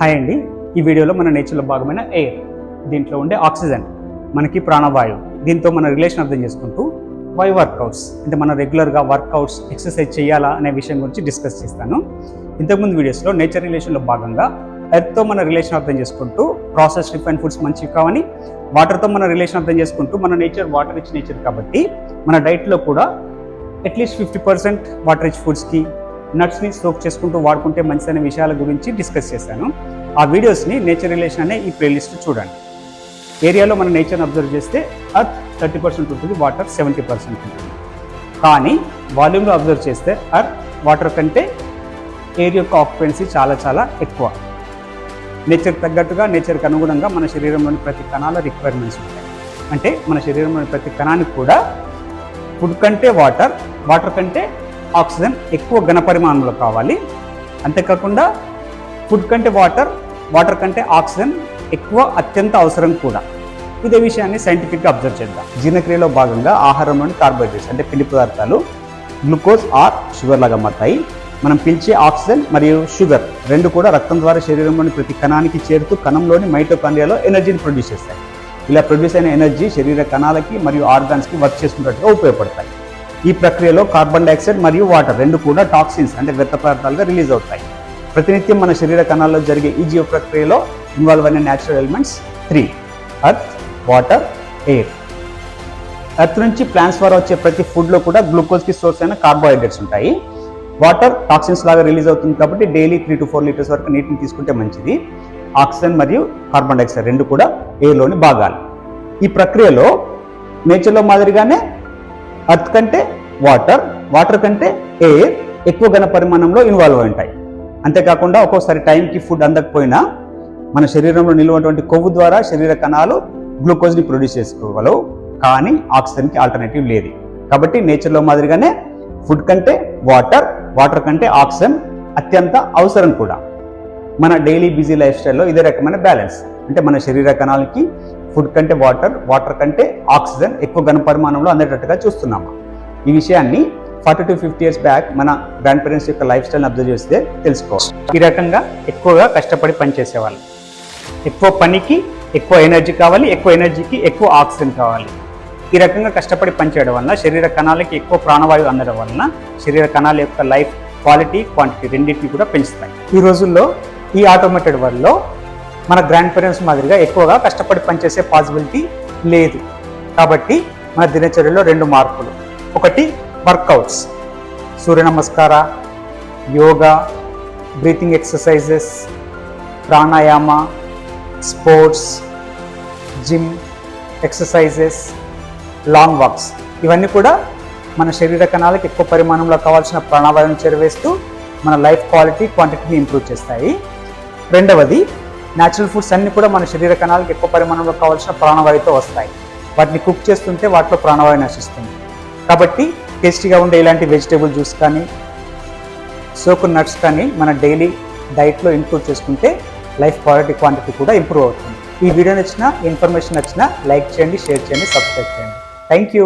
Hi అండి, ఈ వీడియోలో మన నేచర్లో భాగమైన ఎయిర్, దీంట్లో ఉండే ఆక్సిజన్ మనకి ప్రాణవాయువు. దీంతో మన రిలేషన్ అర్థం చేసుకుంటూ వై వర్కౌట్స్ అంటే మనం రెగ్యులర్గా వర్కౌట్స్ ఎక్సర్సైజ్ చేయాలా అనే విషయం గురించి డిస్కస్ చేస్తాను. ఇంతకుముందు వీడియోస్లో నేచర్ రిలేషన్లో భాగంగా ఎర్త్తో మన రిలేషన్ అర్థం చేసుకుంటూ ప్రాసెస్ రిఫైన్ ఫుడ్స్ మంచివి కావని, వాటర్తో మన రిలేషన్ అర్థం చేసుకుంటూ మన నేచర్ వాటర్ రిచ్ నేచర్ కాబట్టి మన డైట్లో కూడా అట్లీస్ట్ 50% వాటర్ రిచ్ ఫుడ్స్కి నట్స్ని సోక్ చేసుకుంటూ వాడుకుంటే మంచిదనే విషయాల గురించి డిస్కస్ చేశాను. ఆ వీడియోస్ని నేచర్ రిలేషన్ అనే ఈ ప్లేలిస్ట్ చూడండి. ఏరియాలో మన నేచర్ని అబ్జర్వ్ చేస్తే అర్త్ 30% ఉంటుంది, వాటర్ 70% ఉంటుంది. కానీ వాల్యూమ్లో అబ్జర్వ్ చేస్తే అర్త్ వాటర్ కంటే ఎయిర్ యొక్క ఆక్యుపెన్సీ చాలా ఎక్కువ. నేచర్ తగ్గట్టుగా నేచర్కి అనుగుణంగా మన శరీరంలోని ప్రతి కణాల రిక్వైర్మెంట్స్ ఉంటాయి. అంటే మన శరీరంలోని ప్రతి కణానికి కూడా ఫుడ్ కంటే వాటర్, వాటర్ కంటే ఆక్సిజన్ ఎక్కువ ఘన పరిమాణంలో కావాలి. అంతేకాకుండా ఫుడ్ కంటే వాటర్, వాటర్ కంటే ఆక్సిజన్ ఎక్కువ అత్యంత అవసరం కూడా. ఇదే విషయాన్ని సైంటిఫిక్గా అబ్జర్వ్ చేద్దాం. జీర్ణక్రియలో భాగంగా ఆహారంలోని కార్బోహైడ్రేట్స్ అంటే పిండి పదార్థాలు గ్లూకోజ్ ఆర్ షుగర్ లాగా మారుతాయి. మనం పీల్చే ఆక్సిజన్ మరియు షుగర్ రెండు కూడా రక్తం ద్వారా శరీరంలోని ప్రతి కణానికి చేరుతూ కణంలోని మైటోకాండ్రియాలో ఎనర్జీని ప్రొడ్యూస్ చేస్తాయి. ఇలా ప్రొడ్యూస్ అయిన ఎనర్జీ శరీర కణాలకి మరియు ఆర్గాన్స్కి వర్క్ చేసుకున్నట్టుగా ఉపయోగపడతాయి. ఈ ప్రక్రియలో కార్బన్ డైఆక్సైడ్ మరియు వాటర్ రెండు కూడా టాక్సిన్స్ అంటే వ్యర్థ పదార్థాలుగా రిలీజ్ అవుతాయి. ప్రతినిత్యం మన శరీర కణాల్లో జరిగే ఈ జీవ ప్రక్రియలో ఇన్వాల్వ్ అయిన natural elements 3: earth, water, air. Earth నుంచి ప్లాంట్స్ ద్వారా వచ్చే ప్రతి ఫుడ్లో కూడా గ్లూకోజ్కి సోర్స్ అయిన కార్బోహైడ్రేట్స్ ఉంటాయి. వాటర్ టాక్సిన్స్ లాగా రిలీజ్ అవుతుంది కాబట్టి డైలీ 3 to 4 లీటర్స్ వరకు నీటిని తీసుకుంటే మంచిది. ఆక్సిజన్ మరియు కార్బన్ డైఆక్సైడ్ రెండు కూడా ఎయిర్లోని భాగాలు. ఈ ప్రక్రియలో నేచర్లో మాదిరిగానే అర్త్ కంటే వాటర్, వాటర్ కంటే ఎయిర్ ఎక్కువ ఘన పరిమాణంలో ఇన్వాల్వ్ అయి ఉంటాయి. అంతేకాకుండా ఒక్కోసారి టైంకి ఫుడ్ అందకపోయినా మన శరీరంలో నిలువటువంటి కొవ్వు ద్వారా శరీర కణాలు గ్లూకోజ్ని ప్రొడ్యూస్ చేసుకోగలవు. కానీ ఆక్సిజన్కి ఆల్టర్నేటివ్ లేదు. కాబట్టి నేచర్లో మాదిరిగానే ఫుడ్ కంటే వాటర్, వాటర్ కంటే ఆక్సిజన్ అత్యంత అవసరం కూడా. మన డైలీ బిజీ లైఫ్ స్టైల్లో ఇదే రకమైన బ్యాలెన్స్ అంటే మన శరీర కణాలకి ఫుడ్ కంటే వాటర్, వాటర్ కంటే ఆక్సిజన్ ఎక్కువ ఘన పరిమాణంలో అందేటట్టుగా చూస్తున్నాము. ఈ విషయాన్ని 40 to 50 years బ్యాక్ మన గ్రాండ్ పేరెంట్స్ యొక్క లైఫ్ స్టైల్ని అబ్జర్వ్ చేస్తే తెలుసుకోవాలి. ఈ రకంగా ఎక్కువగా కష్టపడి పనిచేసేవాళ్ళు. ఎక్కువ పనికి ఎక్కువ ఎనర్జీ కావాలి, ఎక్కువ ఎనర్జీకి ఎక్కువ ఆక్సిజన్ కావాలి. ఈ రకంగా కష్టపడి పనిచేయడం వలన శరీర కణాలకి ఎక్కువ ప్రాణవాయువు అందడం వలన శరీర కణాల యొక్క లైఫ్ క్వాలిటీ, క్వాంటిటీ రెండింటిని కూడా పెంచుతాయి. ఈ రోజుల్లో ఈ ఆటోమేటెడ్ వరల్డ్లో మన గ్రాండ్ పేరెంట్స్ మాదిరిగా ఎక్కువగా కష్టపడి పనిచేసే పాసిబిలిటీ లేదు. కాబట్టి మన దినచర్యలో 2 మార్పులు. ఒకటి workouts, Surya Namaskar, yoga, breathing exercises, pranayama, sports, gym exercises, long walks. ఇవన్నీ కూడా మన శరీర కణాలకు ఎక్కువ పరిమాణంలో కావాల్సిన ప్రాణవాయువును చేరవేస్తూ మన లైఫ్ క్వాలిటీ, క్వాంటిటీని ఇంప్రూవ్ చేస్తాయి. రెండవది న్యాచురల్ ఫుడ్స్ అన్నీ కూడా మన శరీర కణాలకు ఎక్కువ పరిమాణంలో కావాల్సిన ప్రాణవాయువుతో వస్తాయి. వాటిని కుక్ చేస్తుంటే వాటిలో ప్రాణవాయువు నశిస్తుంది. కాబట్టి టేస్టీగా ఉండే ఇలాంటి వెజిటేబుల్ జ్యూస్ కానీ, సోకు నట్స్ కానీ మన డైలీ డైట్లో ఇంక్లూడ్ చేసుకుంటే లైఫ్ క్వాలిటీ, క్వాంటిటీ కూడా ఇంప్రూవ్ అవుతుంది. ఈ వీడియో నచ్చినా, ఇన్ఫర్మేషన్ నచ్చినా లైక్ చేయండి, షేర్ చేయండి, సబ్స్క్రైబ్ చేయండి. Thank you.